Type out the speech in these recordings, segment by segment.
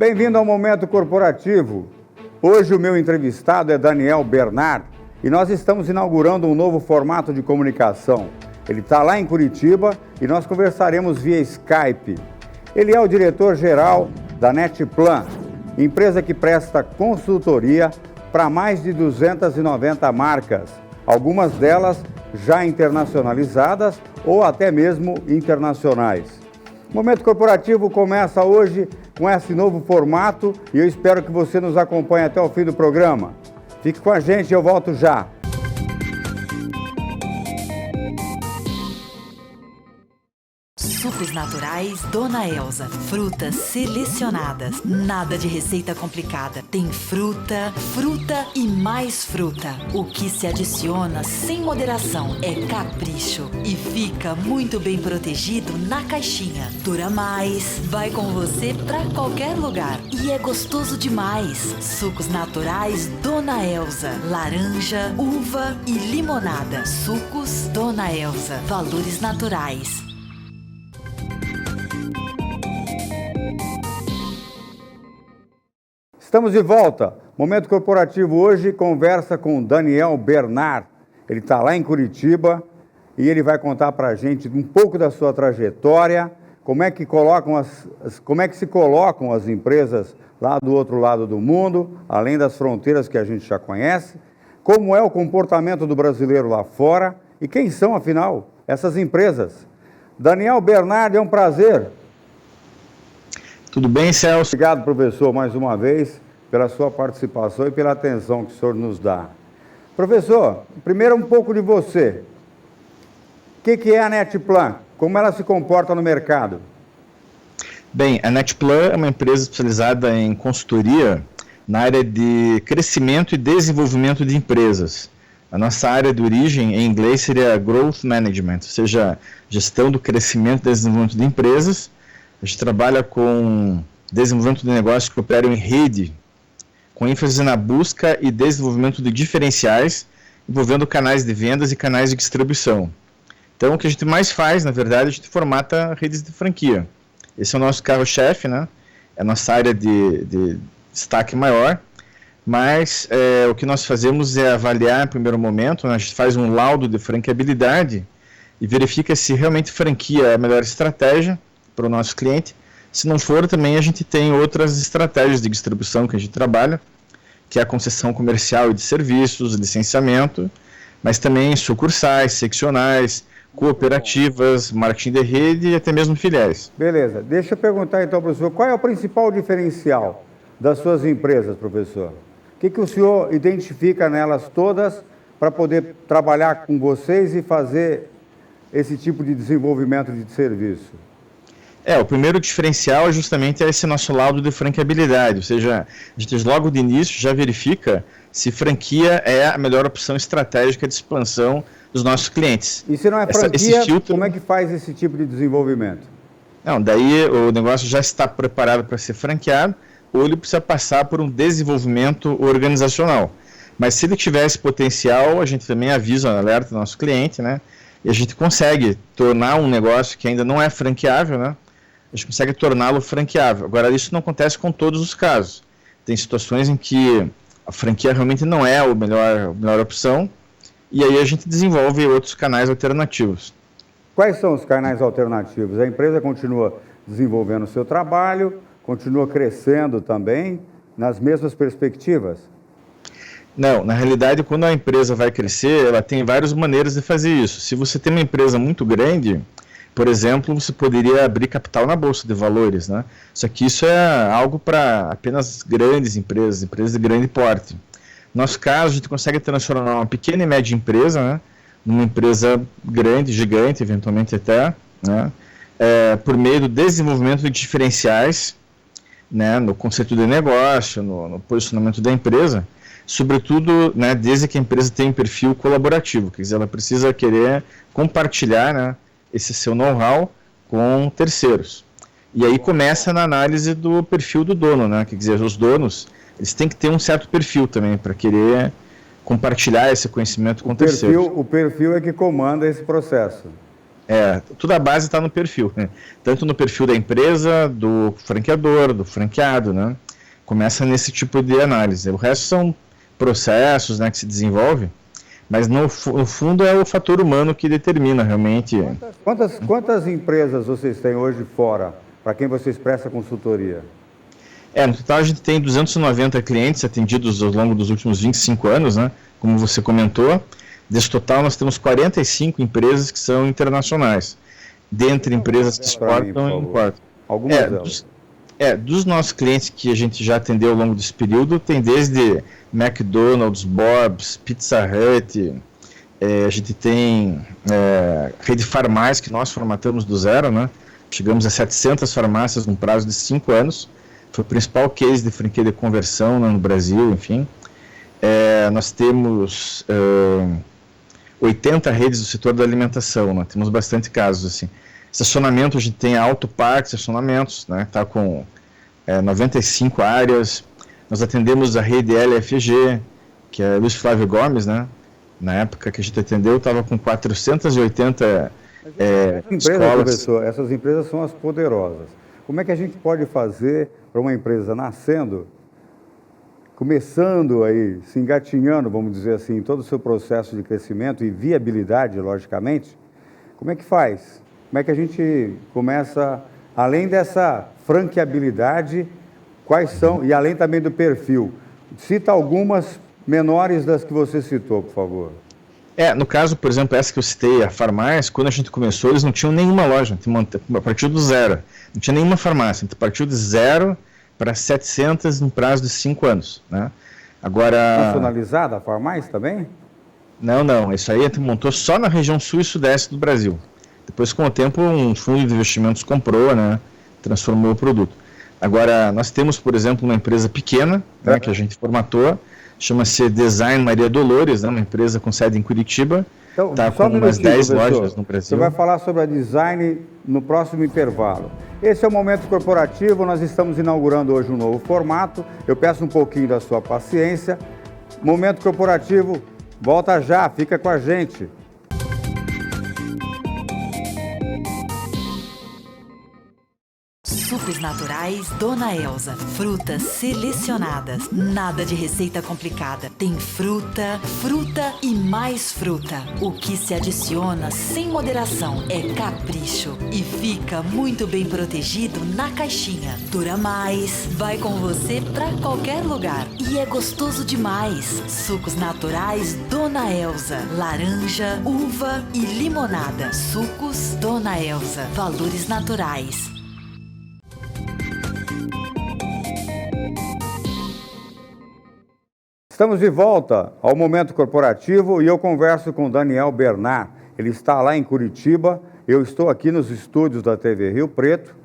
Bem-vindo ao Momento Corporativo. Hoje o meu entrevistado é Daniel Bernard e nós estamos inaugurando um novo formato de comunicação. Ele está lá em Curitiba e nós conversaremos via Skype. Ele é o diretor-geral da Netplan, empresa que presta consultoria para mais de 290 marcas, algumas delas já internacionalizadas ou até mesmo internacionais. O Momento Corporativo começa hoje com esse novo formato e eu espero que você nos acompanhe até o fim do programa. Fique com a gente, eu volto já. Sucos naturais Dona Elza. Frutas selecionadas. Nada de receita complicada. Tem fruta, fruta e mais fruta. O que se adiciona sem moderação é capricho. E fica muito bem protegido na caixinha. Dura mais, vai com você pra qualquer lugar. E é gostoso demais. Sucos naturais Dona Elza. Laranja, uva e limonada. Sucos Dona Elza. Valores naturais. Estamos de volta. Momento Corporativo hoje conversa com Daniel Bernard. Ele está lá em Curitiba e ele vai contar para a gente um pouco da sua trajetória, como é que se colocam as empresas lá do outro lado do mundo, além das fronteiras que a gente já conhece, como é o comportamento do brasileiro lá fora e quem são, afinal, essas empresas. Daniel Bernard, é um prazer. Tudo bem, Celso? Obrigado, professor, mais uma vez, pela sua participação e pela atenção que o senhor nos dá. Professor, primeiro um pouco de você. O que é a Netplan? Como ela se comporta no mercado? Bem, a Netplan é uma empresa especializada em consultoria na área de crescimento e desenvolvimento de empresas. A nossa área de origem, em inglês, seria Growth Management, ou seja, gestão do crescimento e desenvolvimento de empresas. A gente trabalha com desenvolvimento de negócios que operam em rede, com ênfase na busca e desenvolvimento de diferenciais, envolvendo canais de vendas e canais de distribuição. Então, o que a gente mais faz, na verdade, a gente formata redes de franquia. Esse é o nosso carro-chefe, né? É a nossa área de destaque maior, mas o que nós fazemos é avaliar, em primeiro momento, né? A gente faz um laudo de franqueabilidade e verifica se realmente franquia é a melhor estratégia para o nosso cliente. Se não for, também a gente tem outras estratégias de distribuição que a gente trabalha, que é a concessão comercial e de serviços, licenciamento, mas também sucursais, seccionais, cooperativas, marketing de rede e até mesmo filiais. Beleza. Deixa eu perguntar então, professor, qual é o principal diferencial das suas empresas, professor? O que o senhor identifica nelas todas para poder trabalhar com vocês e fazer esse tipo de desenvolvimento de serviço? O primeiro diferencial é justamente esse nosso laudo de franqueabilidade, ou seja, a gente logo de início já verifica se franquia é a melhor opção estratégica de expansão dos nossos clientes. E se não é franquia, como é que faz esse tipo de desenvolvimento? Não, daí o negócio já está preparado para ser franqueado, ou ele precisa passar por um desenvolvimento organizacional. Mas se ele tiver esse potencial, a gente também avisa, alerta o nosso cliente, né? E a gente consegue tornar um negócio que ainda não é franqueável, né? A gente consegue torná-lo franqueável. Agora, isso não acontece com todos os casos. Tem situações em que a franquia realmente não é a melhor opção, e aí a gente desenvolve outros canais alternativos. Quais são os canais alternativos? A empresa continua desenvolvendo o seu trabalho, continua crescendo também, nas mesmas perspectivas? Não, na realidade, quando a empresa vai crescer, ela tem várias maneiras de fazer isso. Se você tem uma empresa muito grande, por exemplo, você poderia abrir capital na Bolsa de Valores, né? Só que isso é algo para apenas grandes empresas de grande porte. No nosso caso, a gente consegue transformar uma pequena e média empresa, né, numa empresa grande, gigante, eventualmente até, né, por meio do desenvolvimento de diferenciais, né, no conceito de negócio, no posicionamento da empresa, sobretudo, né, desde que a empresa tem um perfil colaborativo, quer dizer, ela precisa querer compartilhar, né, esse seu know-how com terceiros. E aí começa na análise do perfil do dono, né, quer dizer, os donos, eles têm que ter um certo perfil também para querer compartilhar esse conhecimento com terceiros. O perfil é que comanda esse processo. Tudo a base está no perfil, né? Tanto no perfil da empresa, do franqueador, do franqueado, né? Começa nesse tipo de análise. O resto são processos, né, que se desenvolve, mas no fundo é o fator humano que determina realmente. Quantas empresas vocês têm hoje fora, para quem vocês prestam consultoria? No total a gente tem 290 clientes atendidos ao longo dos últimos 25 anos, né? Como você comentou. Desse total nós temos 45 empresas que são internacionais, dentre empresas que exportam e importam. Algumas delas. Dos nossos clientes que a gente já atendeu ao longo desse período, tem desde McDonald's, Bob's, Pizza Hut, a gente tem rede farmácias que nós formatamos do zero, né? Chegamos a 700 farmácias num prazo de 5 anos. Foi o principal case de franquia de conversão, né, no Brasil, enfim. Nós temos 80 redes do setor da alimentação, né? Temos bastante casos, assim. Estacionamento, a gente tem Auto Parque, estacionamentos, né? Está com 95 áreas. Nós atendemos a rede LFG, que é Luiz Flávio Gomes, né? Na época que a gente atendeu, estava com 480 escolas. Professor, essas empresas são as poderosas. Como é que a gente pode fazer para uma empresa nascendo, começando aí, se engatinhando, vamos dizer assim, em todo o seu processo de crescimento e viabilidade, logicamente, como é que faz? Como é que a gente começa, além dessa franqueabilidade, quais são, e além também do perfil? Cita algumas menores das que você citou, por favor. No caso, por exemplo, essa que eu citei, a farmácia, quando a gente começou, eles não tinham nenhuma loja, a partir do zero. Não tinha nenhuma farmácia, então partiu de 0 para 700 em prazo de 5 anos, né? Agora... Funcionalizada a farmácia também? Não, isso aí a gente montou só na região sul e sudeste do Brasil. Depois, com o tempo, um fundo de investimentos comprou, né? Transformou o produto. Agora, nós temos, por exemplo, uma empresa pequena, né, que a gente formatou, chama-se Design Maria Dolores, né, uma empresa com sede em Curitiba, está com umas 10 lojas no Brasil. Você vai falar sobre a Design no próximo intervalo. Esse é o Momento Corporativo, nós estamos inaugurando hoje um novo formato, eu peço um pouquinho da sua paciência. Momento Corporativo, volta já, fica com a gente. Sucos naturais Dona Elza. Frutas selecionadas. Nada de receita complicada. Tem fruta, fruta e mais fruta. O que se adiciona sem moderação é capricho. E fica muito bem protegido na caixinha. Dura mais, vai com você pra qualquer lugar. E é gostoso demais. Sucos naturais Dona Elza. Laranja, uva e limonada. Sucos Dona Elza. Valores naturais. Estamos de volta ao Momento Corporativo e eu converso com Daniel Bernard. Ele está lá em Curitiba, eu estou aqui nos estúdios da TV Rio Preto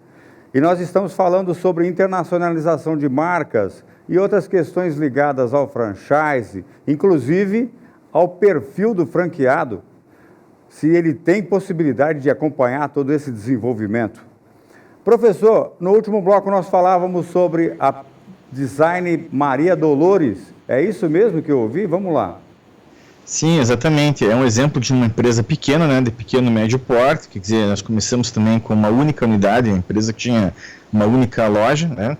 e nós estamos falando sobre internacionalização de marcas e outras questões ligadas ao franchise, inclusive ao perfil do franqueado, se ele tem possibilidade de acompanhar todo esse desenvolvimento. Professor, no último bloco nós falávamos sobre a Design Maria Dolores. É isso mesmo que eu ouvi? Vamos lá. Sim, exatamente. É um exemplo de uma empresa pequena, né, de pequeno e médio porte, quer dizer, nós começamos também com uma única unidade, uma empresa que tinha uma única loja, né,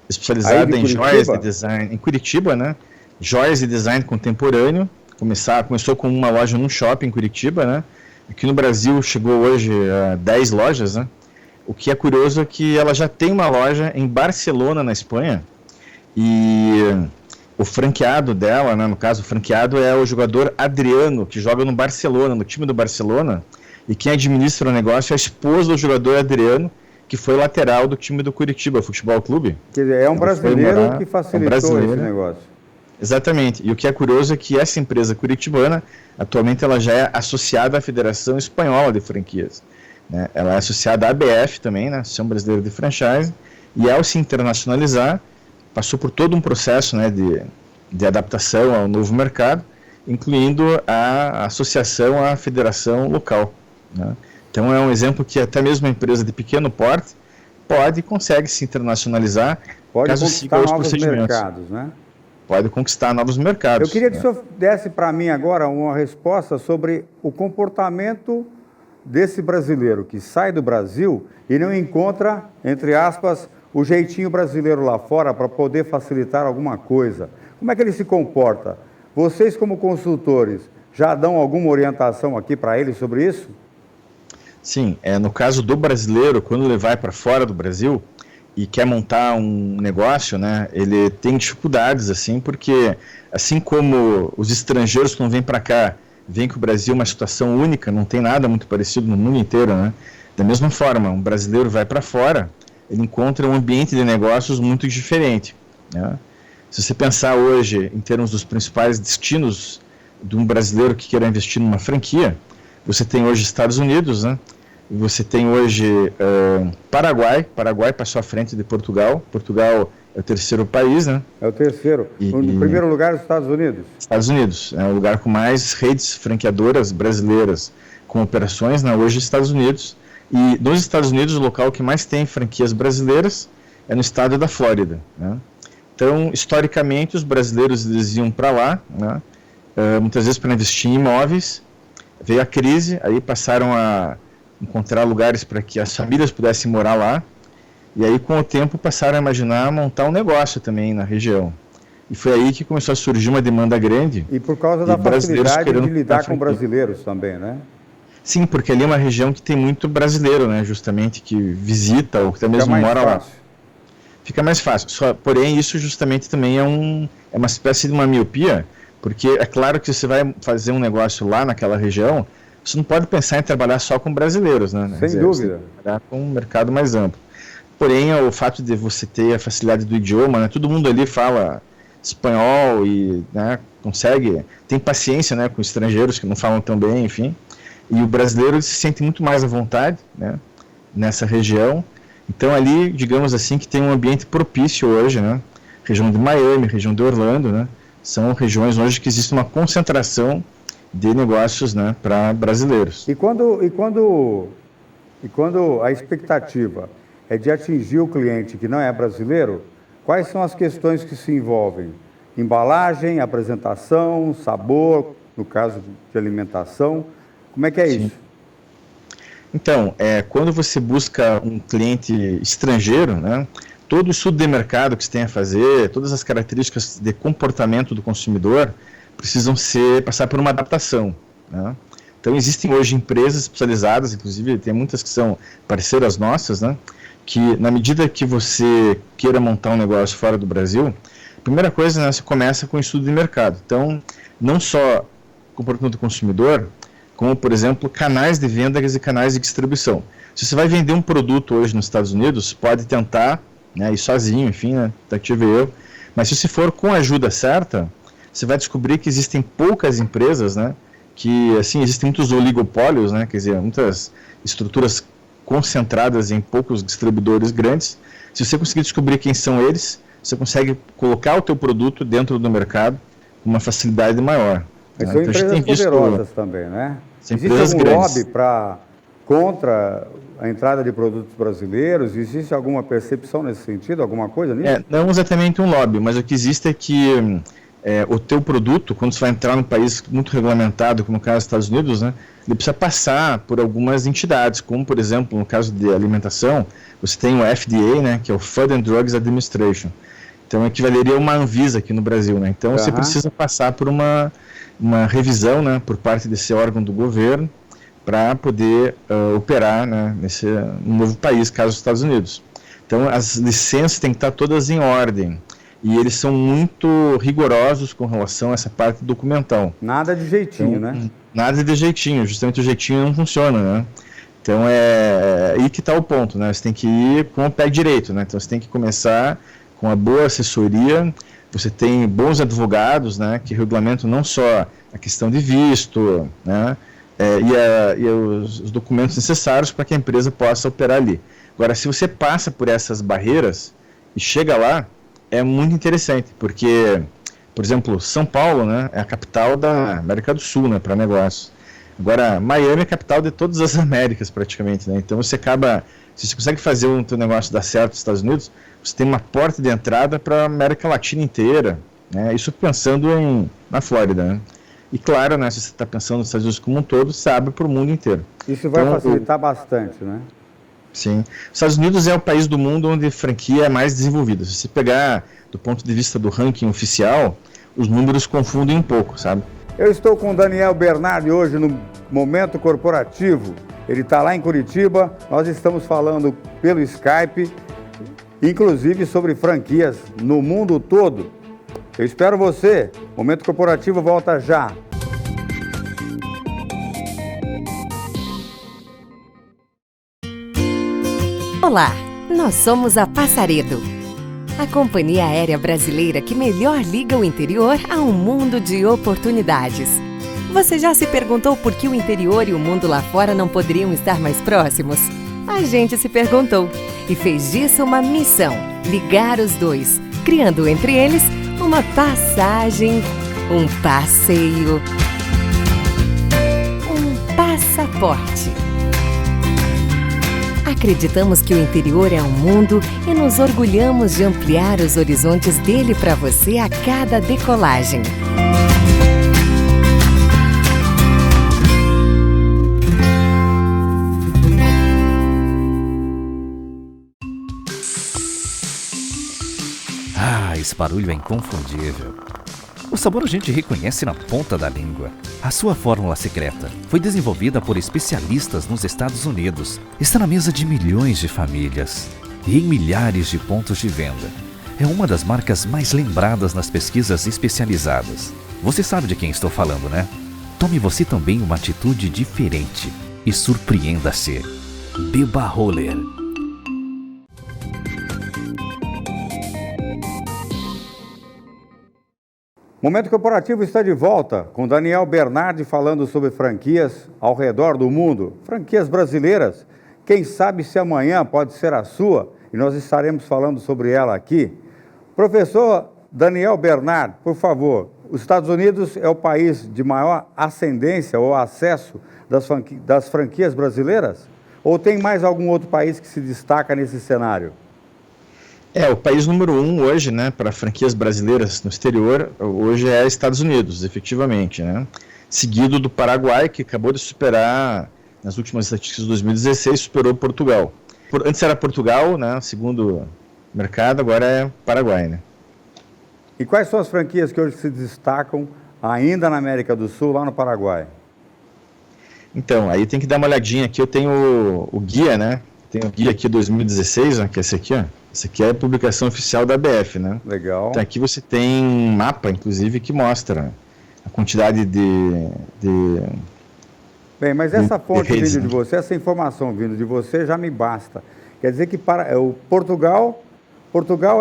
especializada em joias de design, em Curitiba, né, joias de design contemporâneo. Começou com uma loja num shopping em Curitiba, né, aqui no Brasil chegou hoje a 10 lojas, né. O que é curioso é que ela já tem uma loja em Barcelona, na Espanha, e o franqueado dela, né, no caso, o franqueado é o jogador Adriano, que joga no Barcelona, no time do Barcelona, e quem administra o negócio é a esposa do jogador Adriano, que foi lateral do time do Curitiba Futebol Clube. Quer dizer, é um brasileiro que facilitou esse negócio. Exatamente, e o que é curioso é que essa empresa curitibana, atualmente ela já é associada à Federação Espanhola de Franquias, né? Ela é associada à ABF também, né, Associação Brasileira de Franchise, e ao se internacionalizar, passou por todo um processo, né, de adaptação ao novo mercado, incluindo a associação à federação local, né? Então é um exemplo que até mesmo uma empresa de pequeno porte pode e consegue se internacionalizar, pode caso siga os procedimentos. Mercados, né? Pode conquistar novos mercados. Eu queria que o senhor desse para mim agora uma resposta sobre o comportamento desse brasileiro que sai do Brasil e não encontra, entre aspas, o jeitinho brasileiro lá fora para poder facilitar alguma coisa? Como é que ele se comporta? Vocês, como consultores, já dão alguma orientação aqui para ele sobre isso? Sim, no caso do brasileiro, quando ele vai para fora do Brasil e quer montar um negócio, né, ele tem dificuldades, assim, porque assim como os estrangeiros que não vêm para cá, veem que o Brasil é uma situação única, não tem nada muito parecido no mundo inteiro, né? Da mesma forma, um brasileiro vai para fora, ele encontra um ambiente de negócios muito diferente, né? Se você pensar hoje em termos dos principais destinos de um brasileiro que queira investir numa franquia, você tem hoje Estados Unidos, né? Você tem hoje Paraguai passou à frente de Portugal. Portugal é o terceiro país, né? É o terceiro. No primeiro lugar, os Estados Unidos. Estados Unidos é o lugar com mais redes franqueadoras brasileiras com operações, né? Hoje Estados Unidos. E nos Estados Unidos, o local que mais tem franquias brasileiras é no estado da Flórida, né? Então, historicamente, os brasileiros eles iam para lá, né? Muitas vezes para investir em imóveis. Veio a crise, aí passaram a encontrar lugares para que as famílias pudessem morar lá, e aí com o tempo passaram a imaginar montar um negócio também na região. E foi aí que começou a surgir uma demanda grande. E por causa da facilidade de lidar com brasileiros também, né? Sim, porque ali é uma região que tem muito brasileiro, né, justamente, que visita ou que até mesmo mora lá. Fica mais fácil. Porém, isso justamente também é uma espécie de uma miopia, porque é claro que você vai fazer um negócio lá naquela região, você não pode pensar em trabalhar só com brasileiros, né? Sem dúvida. Trabalhar com um mercado mais amplo. Porém, o fato de você ter a facilidade do idioma, né? Todo mundo ali fala espanhol e, né, tem paciência, né, com estrangeiros que não falam tão bem, enfim. E o brasileiro se sente muito mais à vontade, né, nessa região. Então ali, digamos assim, que tem um ambiente propício hoje, né? Região de Miami, região de Orlando, né? São regiões hoje que existe uma concentração de negócios, né, para brasileiros. E quando a expectativa é de atingir o cliente que não é brasileiro, quais são as questões que se envolvem? Embalagem, apresentação, sabor, no caso de alimentação, como é que é isso? Então, quando você busca um cliente estrangeiro, né, todo o estudo de mercado que você tem a fazer, todas as características de comportamento do consumidor precisam passar por uma adaptação, né? Então existem hoje empresas especializadas, inclusive tem muitas que são parceiras nossas, né, que na medida que você queira montar um negócio fora do Brasil, a primeira coisa, né, você começa com o estudo de mercado. Então, não só comportamento do consumidor, como, por exemplo, canais de vendas e canais de distribuição. Se você vai vender um produto hoje nos Estados Unidos, pode tentar, né, ir sozinho, enfim, né, até que tive eu, mas se você for com a ajuda certa, você vai descobrir que existem poucas empresas, né, que, assim, existem muitos oligopólios, né, quer dizer, muitas estruturas concentradas em poucos distribuidores grandes. Se você conseguir descobrir quem são eles, você consegue colocar o teu produto dentro do mercado com uma facilidade maior. Mas são empresas poderosas também, né? Existe algum lobby contra a entrada de produtos brasileiros? Existe alguma percepção nesse sentido, alguma coisa nisso? Não exatamente um lobby, mas o que existe é que o teu produto, quando você vai entrar num país muito regulamentado, como no caso dos Estados Unidos, né, ele precisa passar por algumas entidades, como, por exemplo, no caso de alimentação, você tem o FDA, né, que é o Food and Drugs Administration. Então, equivaleria a uma Anvisa aqui no Brasil, né? Então, você precisa passar por uma revisão, né, por parte desse órgão do governo para poder operar, né, nesse novo país, caso dos Estados Unidos. Então, as licenças têm que estar todas em ordem e eles são muito rigorosos com relação a essa parte documental. Nada de jeitinho, então, né? Nada de jeitinho, justamente o jeitinho não funciona, né? Então, aí que está o ponto, né? Você tem que ir com o pé direito, né? Então, você tem que começar com uma boa assessoria. Você tem bons advogados, né, que regulamentam não só a questão de visto, né, e os documentos necessários para que a empresa possa operar ali. Agora, se você passa por essas barreiras e chega lá, é muito interessante, porque, por exemplo, São Paulo, né, é a capital da América do Sul, né, para negócios. Agora, Miami é a capital de todas as Américas, praticamente, né, então se você consegue fazer o teu negócio dar certo nos Estados Unidos, você tem uma porta de entrada para a América Latina inteira, né? Isso pensando na Flórida, né? E claro, né, se você está pensando nos Estados Unidos como um todo, se abre para o mundo inteiro. Isso vai facilitar bastante, né? Sim. Os Estados Unidos é o país do mundo onde a franquia é mais desenvolvida. Se você pegar do ponto de vista do ranking oficial, os números confundem um pouco, sabe? Eu estou com o Daniel Bernardi hoje no Momento Corporativo. Ele está lá em Curitiba, nós estamos falando pelo Skype, inclusive sobre franquias no mundo todo. Eu espero você. Momento Corporativo volta já. Olá, nós somos a Passaredo, a companhia aérea brasileira que melhor liga o interior a um mundo de oportunidades. Você já se perguntou por que o interior e o mundo lá fora não poderiam estar mais próximos? A gente se perguntou e fez disso uma missão, ligar os dois, criando entre eles uma passagem, um passeio, um passaporte. Acreditamos que o interior é um mundo e nos orgulhamos de ampliar os horizontes dele para você a cada decolagem. Esse barulho é inconfundível. O sabor a gente reconhece na ponta da língua. A sua fórmula secreta foi desenvolvida por especialistas nos Estados Unidos. Está na mesa de milhões de famílias e em milhares de pontos de venda. É uma das marcas mais lembradas nas pesquisas especializadas. Você sabe de quem estou falando, né? Tome você também uma atitude diferente e surpreenda-se. Beba Roller. Momento Corporativo está de volta com Daniel Bernardi falando sobre franquias ao redor do mundo. Franquias brasileiras. Quem sabe se amanhã pode ser a sua e nós estaremos falando sobre ela aqui. Professor Daniel Bernardi, por favor, os Estados Unidos é o país de maior ascendência ou acesso das franquias brasileiras? Ou tem mais algum outro país que se destaca nesse cenário? O país número 1 hoje, né, para franquias brasileiras no exterior, hoje é Estados Unidos, efetivamente, né? Seguido do Paraguai, que acabou de superar, nas últimas estatísticas de 2016, superou Portugal. Antes era Portugal, né, segundo mercado, agora é Paraguai, né? E quais são as franquias que hoje se destacam ainda na América do Sul, lá no Paraguai? Então, aí tem que dar uma olhadinha aqui, eu tenho o guia, né? Tem o guia aqui 2016, né, que é esse aqui, ó. Esse aqui é a publicação oficial da ABF, né? Legal. Então aqui você tem um mapa, inclusive, que mostra a quantidade de Bem, mas essa fonte redes, vindo de você, essa informação vindo de você já me basta. Quer dizer que o Portugal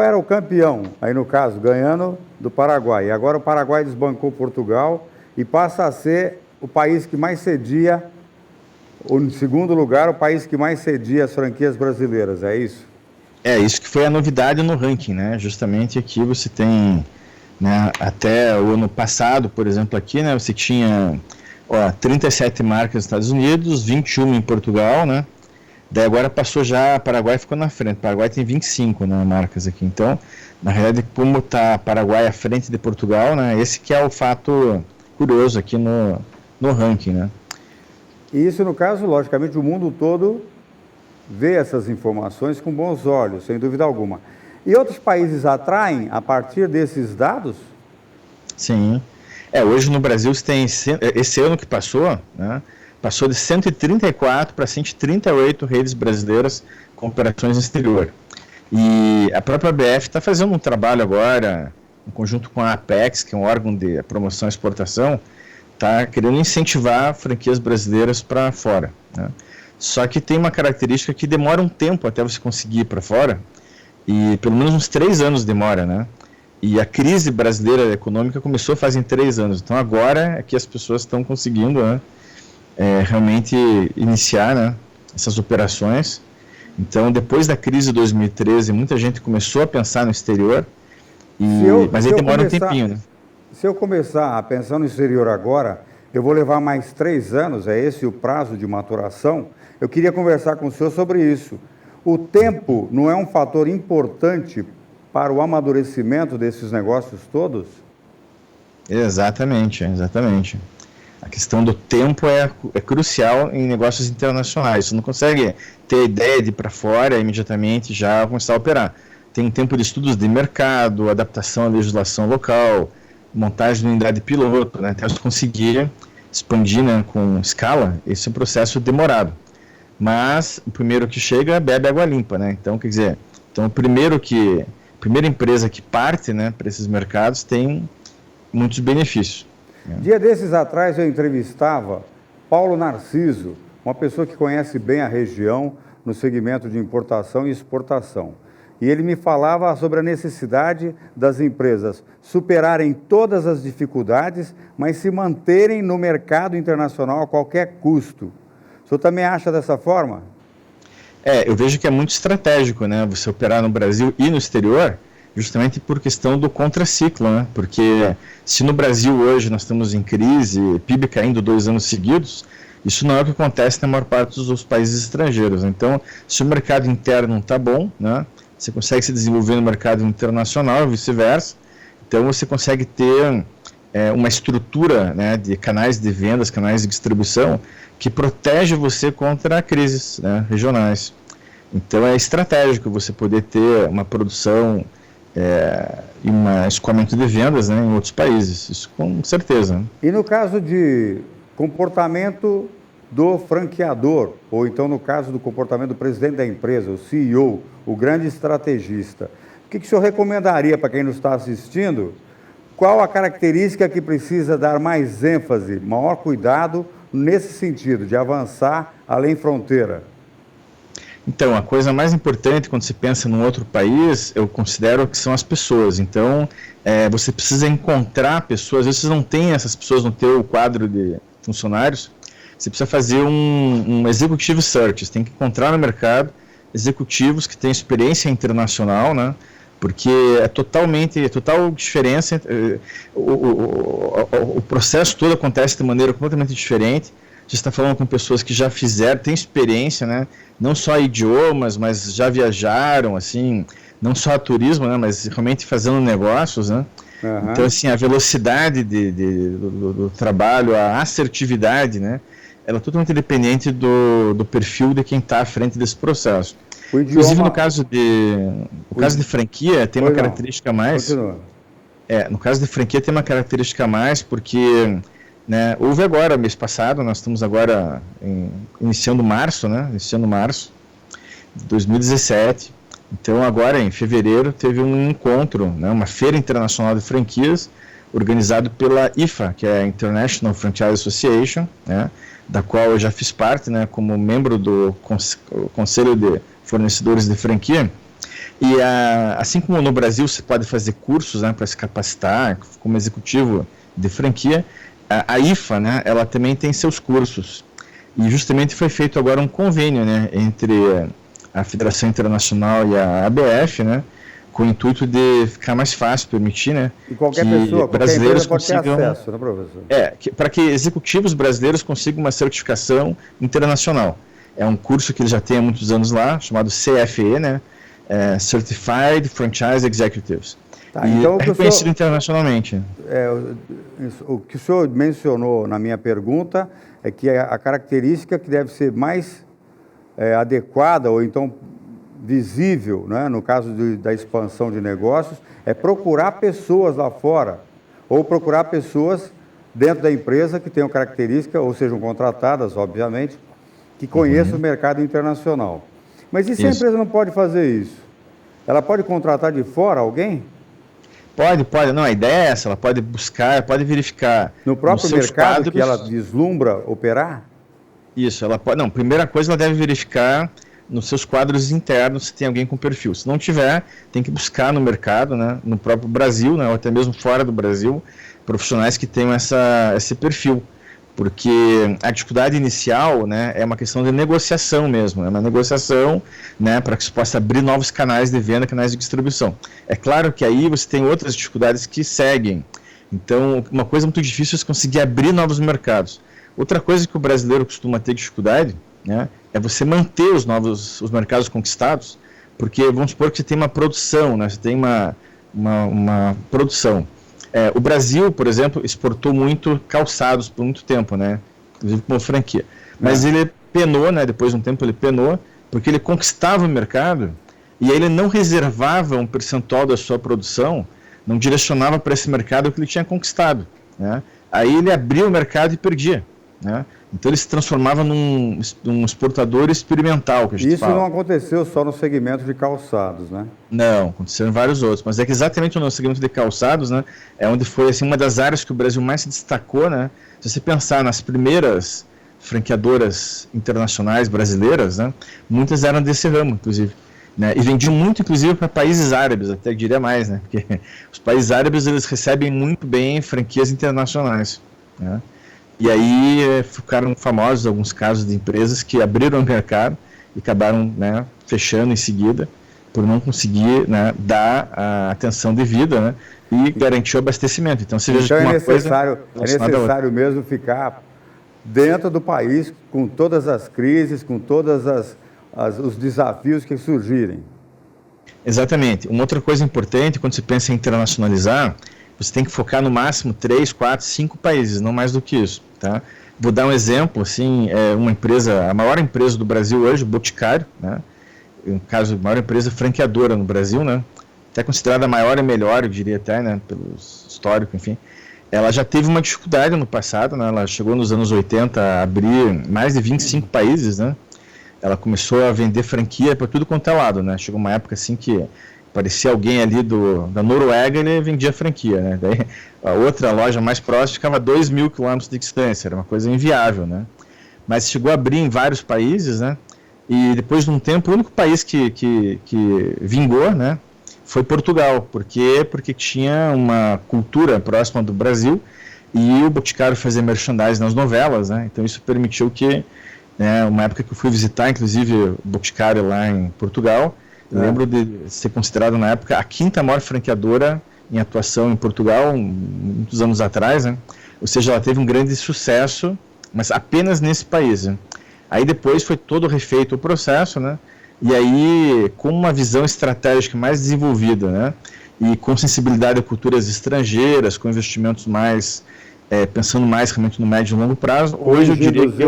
era o campeão, aí no caso, ganhando do Paraguai. E agora o Paraguai desbancou Portugal e passa a ser o país que mais cedia, ou em segundo lugar, o país que mais cedia as franquias brasileiras, é isso? É, isso que foi a novidade no ranking, né? Justamente aqui você tem, né, até o ano passado, por exemplo, aqui, né, você tinha 37 marcas nos Estados Unidos, 21 em Portugal, né? Daí agora passou já, Paraguai ficou na frente. Paraguai tem 25, né, marcas aqui. Então, na realidade, como está Paraguai à frente de Portugal, né, esse que é o fato curioso aqui no ranking, né? E isso, no caso, logicamente, o mundo todo vê essas informações com bons olhos, sem dúvida alguma. E outros países atraem a partir desses dados? Sim. Hoje no Brasil você tem, esse ano que passou, né, passou de 134 para 138 redes brasileiras com operações no exterior. E a própria ABF está fazendo um trabalho agora, em conjunto com a Apex, que é um órgão de promoção e exportação, está querendo incentivar franquias brasileiras para fora, né? Só que tem uma característica que demora um tempo até você conseguir ir para fora, e pelo menos uns 3 anos demora, né? E a crise brasileira econômica começou fazem 3 anos, então agora é que as pessoas estão conseguindo, né, realmente iniciar, né, essas operações. Então, depois da crise de 2013, muita gente começou a pensar no exterior, mas aí demora um tempinho, né? Se eu começar a pensar no exterior agora, eu vou levar mais 3 anos, é esse o prazo de maturação. Eu queria conversar com o senhor sobre isso. O tempo não é um fator importante para o amadurecimento desses negócios todos? Exatamente. A questão do tempo é crucial em negócios internacionais. Você não consegue ter a ideia de ir para fora imediatamente já começar a operar. Tem tempo de estudos de mercado, adaptação à legislação local, montagem de unidade piloto, né, até você conseguir expandir, né, com escala. Esse é um processo demorado. Mas o primeiro que chega bebe água limpa, né? Então, quer dizer, a primeira empresa que parte, né, para esses mercados tem muitos benefícios. Dia desses atrás eu entrevistava Paulo Narciso, uma pessoa que conhece bem a região no segmento de importação e exportação. E ele me falava sobre a necessidade das empresas superarem todas as dificuldades, mas se manterem no mercado internacional a qualquer custo. O senhor também acha dessa forma? Eu vejo que é muito estratégico, né, você operar no Brasil e no exterior, justamente por questão do contraciclo, né? Porque se no Brasil hoje nós estamos em crise, PIB caindo 2 anos seguidos, isso não é o que acontece na maior parte dos países estrangeiros. Então, se o mercado interno não está bom, né, você consegue se desenvolver no mercado internacional e vice-versa, então você consegue ter uma estrutura, né, de canais de vendas, canais de distribuição, que protege você contra crises, né, regionais. Então é estratégico você poder ter uma produção e um escoamento de vendas, né, em outros países, isso com certeza. E no caso de comportamento do franqueador, ou então no caso do comportamento do presidente da empresa, o CEO, o grande estrategista, o que o senhor recomendaria para quem nos está assistindo? Qual a característica que precisa dar mais ênfase, maior cuidado nesse sentido, de avançar além fronteira? Então, a coisa mais importante quando se pensa num outro país, eu considero que são as pessoas. Então, você precisa encontrar pessoas, às vezes você não tem essas pessoas no teu quadro de funcionários, você precisa fazer um executive search, você tem que encontrar no mercado executivos que têm experiência internacional, né? Porque é total diferença, o processo todo acontece de maneira completamente diferente. Você está falando com pessoas que já fizeram, têm experiência, né? Não só idiomas, mas já viajaram, assim, não só turismo, né? Mas realmente fazendo negócios, né? Uhum. Então, assim, a velocidade do trabalho, a assertividade, né? Ela é totalmente dependente do perfil de quem está à frente desse processo. Inclusive, no caso de franquia, tem uma característica a mais. No caso de franquia, tem uma característica a mais, porque... né, houve agora, mês passado, nós estamos agora iniciando março, né, de 2017, então agora em fevereiro teve um encontro, né, uma feira internacional de franquias, organizado pela IFA, que é a International Franchise Association, né, da qual eu já fiz parte, né, como membro do Conselho de Fornecedores de Franquia, e assim como no Brasil você pode fazer cursos, né, para se capacitar como executivo de franquia, a IFA, né, ela também tem seus cursos, e justamente foi feito agora um convênio, né, entre a Federação Internacional e a ABF, né, com o intuito de ficar mais fácil, permitir, né, e qualquer pessoa, brasileiros pode ter consigam, acesso, né, professor? Para que executivos brasileiros consigam uma certificação internacional. É um curso que ele já tem há muitos anos lá, chamado CFE, né, Certified Franchise Executives. Tá, então, é reconhecido internacionalmente. O que o senhor mencionou na minha pergunta é que a característica que deve ser mais adequada ou então visível, né, no caso da expansão de negócios, é procurar pessoas lá fora ou procurar pessoas dentro da empresa que tenham característica, ou sejam contratadas, obviamente, que conheçam o mercado internacional. Mas e se a empresa não pode fazer isso? Ela pode contratar de fora alguém? Pode. Não, a ideia é essa, ela pode buscar, pode verificar... No próprio mercado que ela vislumbra operar? Isso, ela pode... Não, primeira coisa, ela deve verificar nos seus quadros internos se tem alguém com perfil. Se não tiver, tem que buscar no mercado, né, no próprio Brasil, né, ou até mesmo fora do Brasil, profissionais que tenham esse perfil. Porque a dificuldade inicial, né, é uma questão de negociação mesmo, é uma negociação, né, para que se possa abrir novos canais de venda, canais de distribuição. É claro que aí você tem outras dificuldades que seguem. Então, uma coisa muito difícil é conseguir abrir novos mercados. Outra coisa que o brasileiro costuma ter dificuldade, né, é você manter os mercados conquistados, porque vamos supor que você tem uma produção, né, você tem uma produção. O Brasil, por exemplo, exportou muito calçados por muito tempo, né? Inclusive como franquia. Mas ele penou, né? Depois de um tempo ele penou, porque ele conquistava o mercado e aí ele não reservava um percentual da sua produção, não direcionava para esse mercado o que ele tinha conquistado, né? Aí ele abria o mercado e perdia, né? Então ele se transformava num exportador experimental, que a gente fala. Isso não aconteceu só no segmento de calçados, né? Não, aconteceram vários outros, mas é que exatamente no segmento de calçados, né, é onde foi assim, uma das áreas que o Brasil mais se destacou, né? Se você pensar nas primeiras franqueadoras internacionais brasileiras, né, muitas eram desse ramo, inclusive, né, e vendiam muito, inclusive, para países árabes, até diria mais, né, porque os países árabes eles recebem muito bem franquias internacionais, né? E aí ficaram famosos alguns casos de empresas que abriram o mercado e acabaram, né, fechando em seguida por não conseguir, né, dar a atenção devida, né, e garantir o abastecimento. Então, você veja que uma é necessário mesmo ficar dentro do país com todas as crises, com todos os desafios que surgirem. Exatamente. Uma outra coisa importante, quando você pensa em internacionalizar, você tem que focar no máximo 3, 4, 5 países, não mais do que isso, tá? Vou dar um exemplo, assim, uma empresa, a maior empresa do Brasil hoje, o Boticário, né? No caso, a maior empresa franqueadora no Brasil, né? Até considerada a maior e melhor, eu diria até, né? Pelo histórico, enfim. Ela já teve uma dificuldade no passado, né? Ela chegou nos anos 80 a abrir mais de 25 países, né? Ela começou a vender franquia para tudo quanto é lado, né? Chegou uma época assim que parecia alguém ali da Noruega, ele vendia franquia, né? Daí a outra loja mais próxima ficava a 2.000 quilômetros de distância, era uma coisa inviável, né? Mas chegou a abrir em vários países, né? E depois de um tempo, o único país que vingou, né, foi Portugal. Por quê? Porque tinha uma cultura próxima do Brasil e o Boticário fazia merchandising nas novelas, né? Então isso permitiu que, né, uma época que eu fui visitar, inclusive, o Boticário lá em Portugal, eu lembro de ser considerado na época a 5ª maior franqueadora em atuação em Portugal, muitos anos atrás, né? Ou seja, ela teve um grande sucesso, mas apenas nesse país, né? Aí depois foi todo refeito o processo, né? E aí, com uma visão estratégica mais desenvolvida, né? E com sensibilidade a culturas estrangeiras, com investimentos mais, pensando mais realmente no médio e longo prazo, hoje eu diria que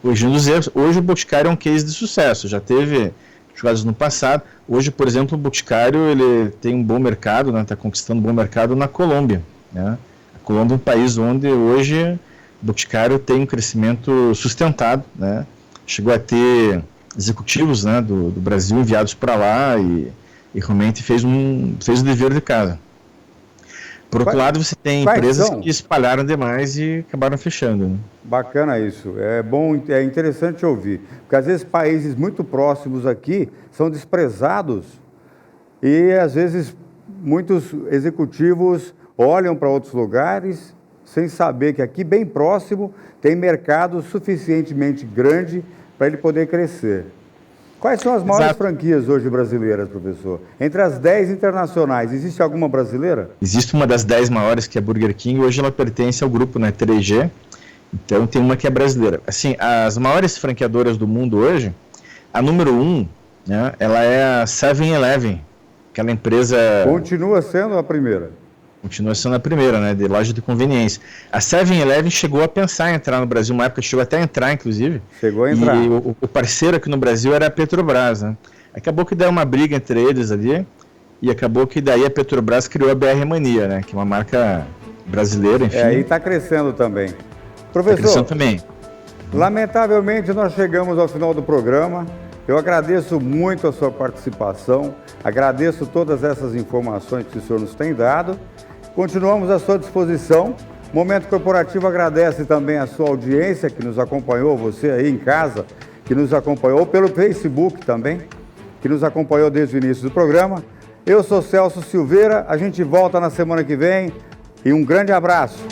hoje o Boticário é um case de sucesso, já teve jogadas no passado. Hoje, por exemplo, o Boticário ele tem um bom mercado, né? Está conquistando um bom mercado na Colômbia, né? A Colômbia é um país onde hoje o Boticário tem um crescimento sustentado, né? Chegou a ter executivos, né, do Brasil enviados para lá e realmente fez o dever de casa. Por outro lado, você tem empresas que espalharam demais e acabaram fechando, né? Bacana isso. É bom, é interessante ouvir. Porque às vezes países muito próximos aqui são desprezados e às vezes muitos executivos olham para outros lugares sem saber que aqui bem próximo tem mercado suficientemente grande para ele poder crescer. Quais são as maiores franquias hoje brasileiras, professor? Entre as 10 internacionais, existe alguma brasileira? Existe uma das 10 maiores, que é a Burger King, hoje ela pertence ao grupo, né, 3G, então tem uma que é brasileira. Assim, as maiores franqueadoras do mundo hoje, a número 1, né, ela é a 7-Eleven, aquela empresa... Continua sendo a primeira. Continua sendo a primeira, né, de loja de conveniência. A 7-Eleven chegou a pensar em entrar no Brasil, uma época chegou até a entrar, inclusive. Chegou a entrar. E o parceiro aqui no Brasil era a Petrobras, né. Acabou que deu uma briga entre eles ali, e acabou que daí a Petrobras criou a BR Mania, né, que é uma marca brasileira, enfim. E está crescendo também. Professor, tá crescendo também. Lamentavelmente nós chegamos ao final do programa. Eu agradeço muito a sua participação, agradeço todas essas informações que o senhor nos tem dado. Continuamos à sua disposição. Momento Corporativo agradece também a sua audiência que nos acompanhou, você aí em casa, que nos acompanhou pelo Facebook também, que nos acompanhou desde o início do programa. Eu sou Celso Silveira, a gente volta na semana que vem e um grande abraço.